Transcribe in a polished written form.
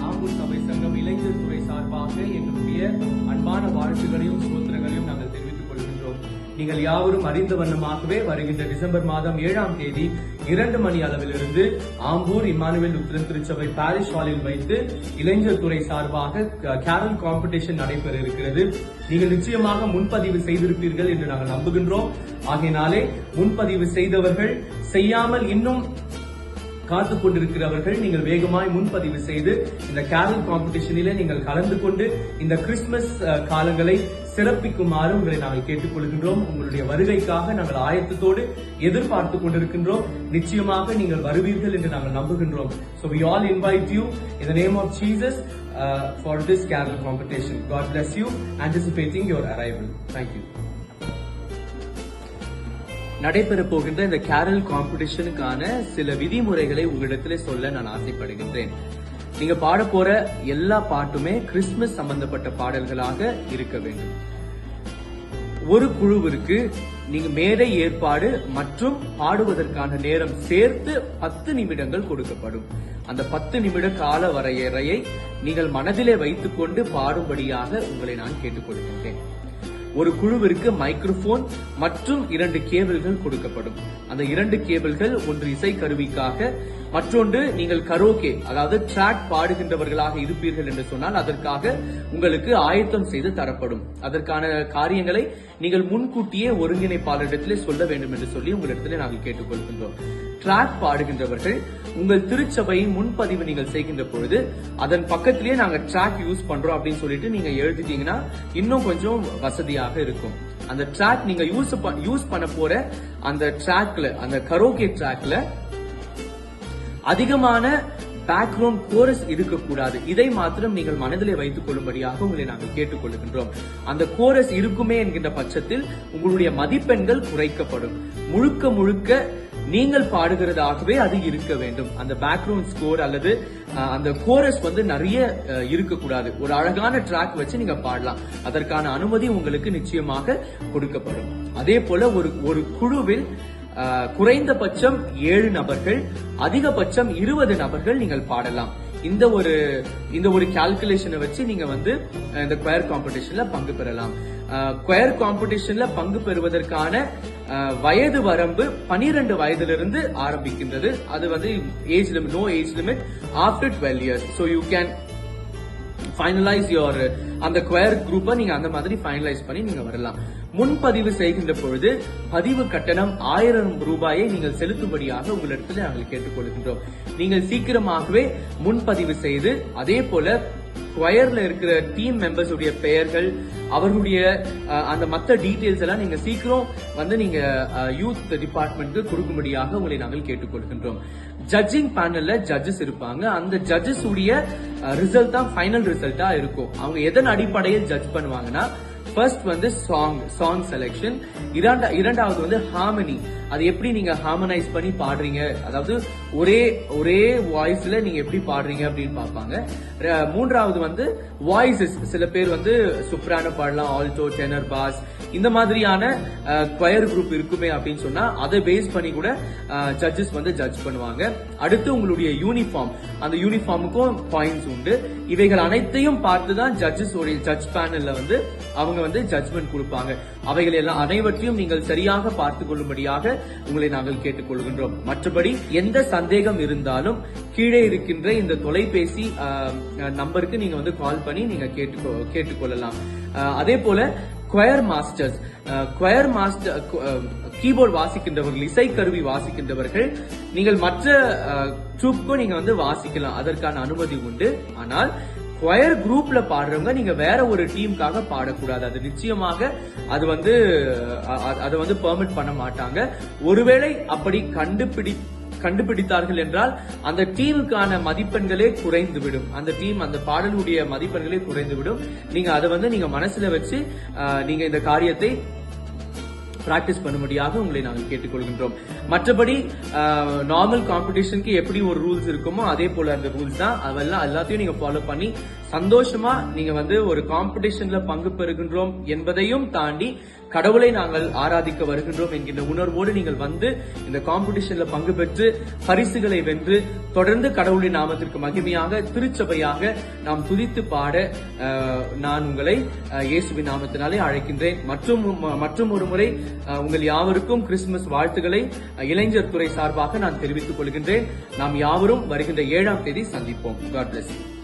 ஆம்பூர் சபை சங்கம் இளைஞர் துறை சார்பாக எங்களுடைய அன்பான வாழ்த்துகளையும் ஸ்தோத்திரங்களையும் நாங்கள் தெரிவித்துக் கொள்கின்றோம். நீங்கள் யாவரும் அறிந்த வண்ணமாகவே வருகின்ற டிசம்பர் மாதம் 7ஆம் தேதி 2 மணி அளவிலிருந்து ஆம்பூர் இம்மானுவேல் லுத்தரன் திருச்சபை பாரிஷ் ஹாலில் வைத்து இளைஞர் துறை சார்பாக கேரல் காம்படிஷன் நடைபெற இருக்கிறது. நீங்கள் நிச்சயமாக முன்பதிவு செய்திருப்பீர்கள் என்று நாங்கள் நம்புகின்றோம். ஆகையினாலே முன்பதிவு செய்தவர்கள், செய்யாமல் இன்னும் காத்துக் கொண்டிருக்கிறவர்கள், நீங்கள் வேகமாய் முன்பதிவு செய்து இந்த கேரல் காம்படிஷனிலே நீங்கள் கலந்து கொண்டு இந்த கிறிஸ்துமஸ் காலங்களை சிறப்பிக்குமாறு உங்களை நாங்கள் கேட்டுக்கொள்கின்றோம். உங்களுடைய வருகைக்காக நாங்கள் ஆயத்தத்தோடு எதிர்பார்த்துக் கொண்டிருக்கின்றோம். நிச்சயமாக நீங்கள் வருவீர்கள் என்று நாங்கள் நம்புகின்றோம். So we all invite you in the name of Jesus for this carol competition. God bless you, anticipating your arrival. Thank you. நடைபெற போகின்ற இந்த கேரல் காம்படிஷனுக்கான சில விதிமுறைகளை உங்களிடத்திலே சொல்ல நான் ஆசைப்படுகின்றேன். நீங்க பாட போற எல்லா பாட்டுமே கிறிஸ்துமஸ் சம்பந்தப்பட்ட பாடல்களாக இருக்க வேண்டும். ஒரு குழுவிற்கு நீங்க மேடை ஏற்பாடு மற்றும் பாடுவதற்கான நேரம் சேர்த்து 10 நிமிடங்கள் கொடுக்கப்படும். அந்த 10 நிமிட கால வரையறையை நீங்கள் மனதிலே வைத்துக் கொண்டு பாடும்படியாக உங்களை நான் கேட்டுக்கொள்கின்றேன். ஒரு குழுவிற்கு மைக்ரோபோன் மற்றும் 2 கேபிள்கள் கொடுக்கப்படும். அந்த 2 கேபிள்கள் ஒன்று இசை கருவிக்காக, மற்றொன்று நீங்கள் கரோகே அதாவது ட்ராக் பாடுகின்றவர்களாக இருப்பீர்கள் என்று சொன்னால் அதற்காக உங்களுக்கு ஆயத்தம் செய்து தரப்படும். அதற்கான காரியங்களை நீங்கள் முன்கூட்டியே ஒருங்கிணைப்பாளரிடத்திலே சொல்ல வேண்டும் என்று சொல்லி உங்களிடத்திலே நாங்கள் கேட்டுக்கொள்கின்றோம். ட்ராக் பாடுகின்றவர்கள் உங்கள் திருச்சபையின் முன்பதிவு நீங்கள் செய்கின்ற பொழுது அதன் பக்கத்திலேயே நாங்க ட்ராக் யூஸ் பண்றோம் அப்படின்னு சொல்லிட்டு நீங்க எழுதிட்டீங்கன்னா இன்னும் கொஞ்சம் வசதியாக இருக்கும். அந்த ட்ராக் நீங்க யூஸ் பண்ண போற அந்த ட்ராக்ல, அந்த கரோகே ட்ராக்ல அதிகமான பேக்ரவுண்ட் கோரஸ் இருக்கக்கூடாது. இதை மாத்திரம் நீங்கள் மனதிலே வைத்துக் கொள்ளும்படியாக உங்களை நாங்கள் கேட்டுக்கொள்கின்றோம். அந்த கோரஸ் இருக்குமே என்கின்ற பட்சத்தில் உங்களுடைய மதிப்பெண்கள் குறைக்கப்படும். முழுக்க முழுக்க நீங்கள் பாடுகிறதாகவே அது இருக்க வேண்டும். அந்த பேக்ரவுண்ட் ஸ்கோர் அல்லது அந்த கோரஸ் நிறைய இருக்கக்கூடாது. ஒரு அழகான ட்ராக் வச்சு நீங்க பாடலாம். அதற்கான அனுமதி உங்களுக்கு நிச்சயமாக கொடுக்கப்படும். அதே போல ஒரு குழுவில் குறைந்தபட்சம் 7 நபர்கள், அதிகபட்சம் 20 நபர்கள் நீங்கள் பாடலாம். இந்த ஒரு கால்குலேஷனை வச்சு நீங்க இந்த குயர் காம்படிஷன்ல பங்கு பெறலாம். குயர் காம்படிஷன்ல பங்கு பெறுவதற்கான வயது வரம்பு 12 வயதிலிருந்து ஆரம்பிக்கின்றது. அது age limit, no age limit after 12 years. So you can finalise your அந்த குயர் குரூப்பை நீங்க அந்த மாதிரி ஃபைனலைஸ் பண்ணி நீங்க வரலாம். முன்பதிவு செய்கின்ற பொழுது பதிவு கட்டணம் 1000 ரூபாயை நீங்கள் செலுத்தும்படியாக உங்களிடத்தில் நாங்கள் கேட்டுக்கொள்கின்றோம். நீங்கள் சீக்கிரமாகவே முன்பதிவு செய்து அதே போல குயர்ல இருக்கிற டீம் மெம்பர்ஸ் உடைய பெயர்கள், அவர்களுடைய அந்த மற்ற டீடைல்ஸ் எல்லாம் நீங்க சீக்கிரம் நீங்க யூத் டிபார்ட்மெண்ட்க்கு கொடுக்கும்படியாக உங்களை நாங்கள் கேட்டுக்கொள்கின்றோம். ஜட்ஜிங் பேனல்ல ஜட்ஜஸ் இருப்பாங்க. அந்த ஜட்ஜஸ் உடைய ரிசல்ட் தான் ஃபைனல் ரிசல்ட்டா இருக்கும். அவங்க எதன் அடிப்படையில் ஜட்ஜ் பண்ணுவாங்கன்னா, ஃபர்ஸ்ட் சாங் செலெக்ஷன், இரண்டாவது ஹார்மனி, அது எப்படி நீங்க ஹார்மனைஸ் பண்ணி பாடுறீங்க, அதாவது ஒரே வாய்ஸ்ல நீங்க எப்படி பாடுறீங்க அப்படின்னு பார்ப்பாங்க. மூன்றாவது வாய்ஸஸ், சில பேர் சுப்ரானோ பாடலாம், ஆல்டோ, டெனர், பாஸ், இந்த மாதிரியான குயர் குரூப் இருக்குமே அப்படின்னு சொன்னா அதை பேஸ் பண்ணி கூட ஜட்ஜஸ் ஜட்ஜ் பண்ணுவாங்க. அடுத்து உங்களுடைய யூனிஃபார்ம், அந்த யூனிஃபார்முக்கும் பாயிண்ட்ஸ் உண்டு. இவைகள் அனைத்தையும் பார்த்துதான் ஜட்ஜஸ் உடைய ஜட்ஜ் பேனல்ல அவங்க ஜட்ஜ்மெண்ட் கொடுப்பாங்க. அவைகள் எல்லாம் அனைவற்றையும் நீங்கள் சரியாக பார்த்துக் கொள்ளும்படியாக உங்களை நாங்கள் கேட்டுக்கொள்கின்றோம். மற்றபடி எந்த சந்தேகம் இருந்தாலும் கீழே இருக்கின்ற இந்த தொலைபேசி நம்பருக்கு நீங்க கால் பண்ணி நீங்க கேட்டுக்கொள்ளலாம். அதே போல குயர் மாஸ்டர்ஸ், கீபோர்டு வாசிக்கின்றவர்கள், இசைக்கருவி வாசிக்கின்றவர்கள், நீங்கள் மற்ற ட்ரூப்புக்கும் நீங்க வாசிக்கலாம். அதற்கான அனுமதி உண்டு. ஆனால் குயர் குரூப்ல பாடுறவங்க நீங்க வேற ஒரு டீமுக்காக பாடக்கூடாது. அது நிச்சயமாக அது பெர்மிட் பண்ண மாட்டாங்க. ஒருவேளை அப்படி கண்டுபிடித்தார்கள் என்றால் அந்த டீமுக்கான மதிப்பெண்களே குறைந்துவிடும். அந்த பாடலுடைய மதிப்பெண்களே குறைந்துவிடும். நீங்க அதை நீங்க மனசுல வச்சு நீங்க இந்த காரியத்தை பிராக்டிஸ் பண்ணும்படியாக உங்களை நாங்கள் கேட்டுக்கொள்கின்றோம். மற்றபடி நார்மல் காம்படிஷனுக்கு எப்படி ஒரு ரூல்ஸ் இருக்குமோ அதே போல அந்த ரூல்ஸ் தான், அதெல்லாம் எல்லாத்தையும் நீங்க ஃபாலோ பண்ணி சந்தோஷமா நீங்க ஒரு காம்படிஷன்ல பங்கு பெறுகின்றோம் என்பதையும் தாண்டி கடவுளை நாங்கள் ஆராதிக்க வருகின்றோம் என்கின்ற உணர்வோடு நீங்கள் இந்த காம்படிஷன்ல பங்கு பெற்று பரிசுகளை வென்று தொடர்ந்து கடவுளின் நாமத்திற்கு மகிமையாக திருச்சபையாக நாம் துதித்து பாட நான் உங்களை இயேசுவின் நாமத்தினாலே அழைக்கின்றேன். மற்றும் ஒரு முறை உங்கள் யாவருக்கும் கிறிஸ்துமஸ் வாழ்த்துக்களை இளைஞர் துறை சார்பாக நான் தெரிவித்துக் கொள்கின்றேன். நாம் யாவரும் வருகின்ற 7ஆம் தேதி சந்திப்போம். God bless you.